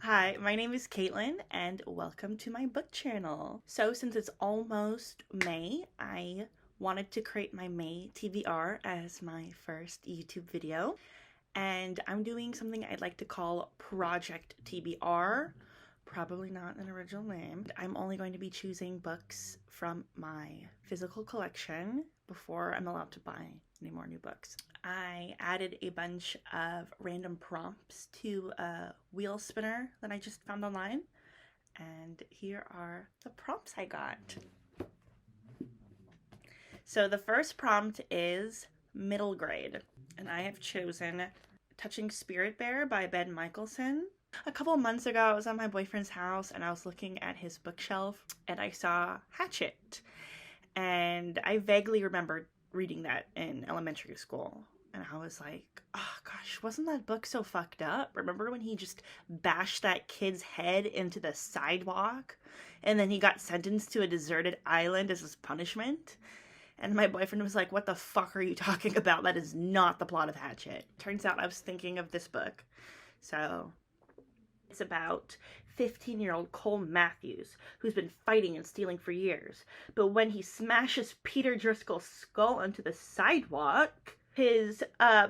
Hi, my name is Caitlin and welcome to my book channel. So since it's almost May, I wanted to create my May TBR as my first YouTube video. And I'm doing something I'd like to call Project TBR. Probably not an original name. I'm only going to be choosing books from my physical collection before I'm allowed to buy any more new books. I added a bunch of random prompts to a wheel spinner that I just found online. And here are the prompts I got. So the first prompt is middle grade. And I have chosen Touching Spirit Bear by Ben Michelson. A couple months ago, I was at my boyfriend's house and I was looking at his bookshelf and I saw Hatchet. And I vaguely remembered reading that in elementary school. And I was like, oh gosh, wasn't that book so fucked up? Remember when he just bashed that kid's head into the sidewalk? And then he got sentenced to a deserted island as his punishment? And my boyfriend was like, what the fuck are you talking about? That is not the plot of Hatchet. Turns out I was thinking of this book. So it's about 15-year-old Cole Matthews, who's been fighting and stealing for years. But when he smashes Peter Driscoll's skull onto the sidewalk, his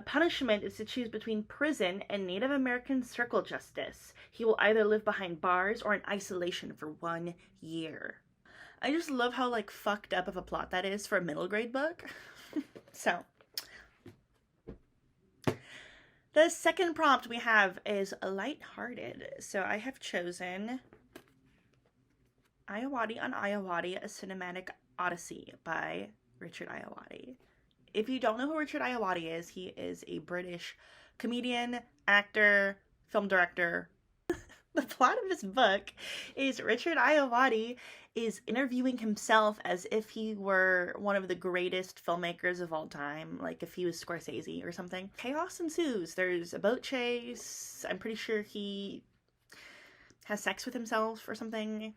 punishment is to choose between prison and Native American circle justice. He will either live behind bars or in isolation for 1 year. I just love how, like, fucked up of a plot that is for a middle grade book. So, the second prompt we have is lighthearted. So I have chosen Ayawati on Ayawati, A Cinematic Odyssey by Richard Ayawati. If you don't know who Richard Ayawati is, he is a British comedian, actor, film director. The plot of this book is Richard Ayawati is interviewing himself as if he were one of the greatest filmmakers of all time, like if he was Scorsese or something. Chaos ensues. There's a boat chase. I'm pretty sure he has sex with himself or something.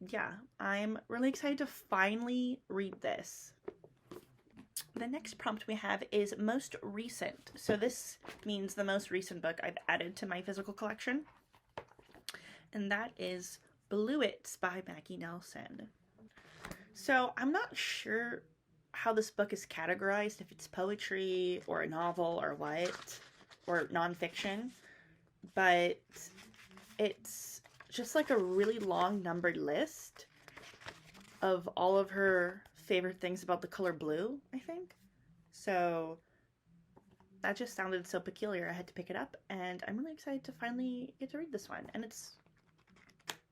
Yeah, I'm really excited to finally read this. The next prompt we have is most recent. So this means the most recent book I've added to my physical collection. And that is Bluets by Maggie Nelson. So I'm not sure how this book is categorized, if it's poetry or a novel or what, or nonfiction, but it's just like a really long numbered list of all of her favorite things about the color blue, I think. So that just sounded so peculiar, I had to pick it up, and I'm really excited to finally get to read this one. And it's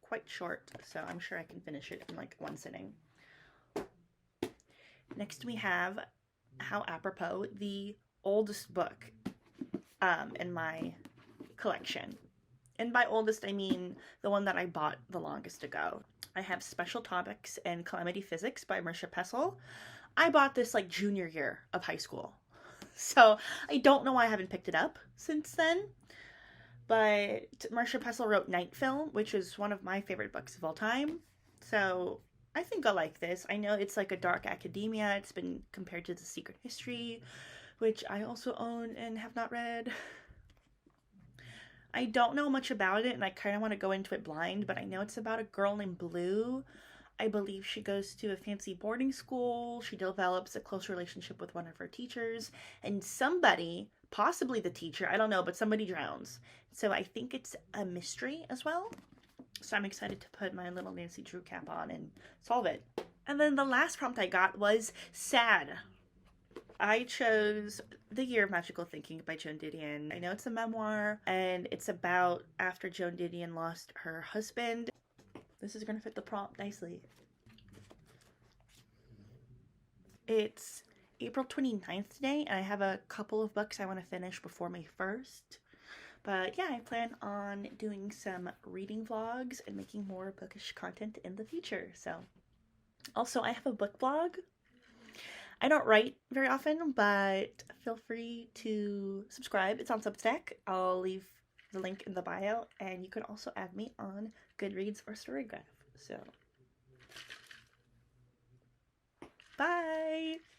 quite short, so I'm sure I can finish it in like one sitting. Next we have, how apropos, the oldest book in my collection. And by oldest, I mean the one that I bought the longest ago. I have Special Topics and Calamity Physics by Marisha Pessl. I bought this like junior year of high school, so I don't know why I haven't picked it up since then. But Marisha Pessl wrote Night Film, which is one of my favorite books of all time. So I think I'll like this. I know it's like a dark academia. It's been compared to The Secret History, which I also own and have not read. I don't know much about it, and I kind of want to go into it blind, but I know it's about a girl named Blue. I believe she goes to a fancy boarding school. She develops a close relationship with one of her teachers, and somebody, possibly the teacher, I don't know, but somebody drowns. So I think it's a mystery as well. So I'm excited to put my little Nancy Drew cap on and solve it. And then the last prompt I got was sad. I chose The Year of Magical Thinking by Joan Didion. I know it's a memoir, and it's about after Joan Didion lost her husband. This is going to fit the prompt nicely. It's April 29th today, and I have a couple of books I want to finish before May 1st. But yeah, I plan on doing some reading vlogs and making more bookish content in the future. So, also, I have a book blog. I don't write very often, but feel free to subscribe. It's on Substack. I'll leave the link in the bio, and you can also add me on Goodreads or Storygraph. So, bye!